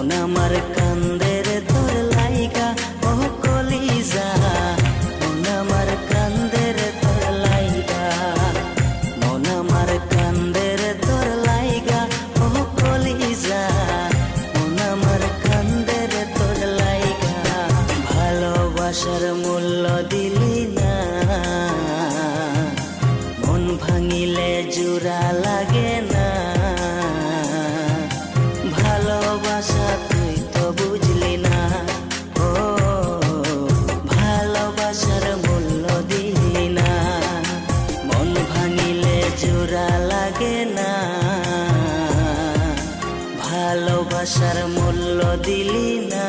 মন আমার কান্দে রে তোর লাইগা ও কলিজা মন আমার কান্দে রে তোর লাইগা মন আমার কান্দে রে তোর লাইগা ও কলিজা মন আমার কান্দে রে তোর লাইগা ভালোবাসার মূল্য দিলি না মন ভাঙিলে জোড়া লাগে না ভালোবাসা তুই তো বুঝলি না ও ভালোবাসার মূল্য দিলি না মন ভাঙিলে জোড়া লাগে না ভালোবাসার মূল্য দিলি না।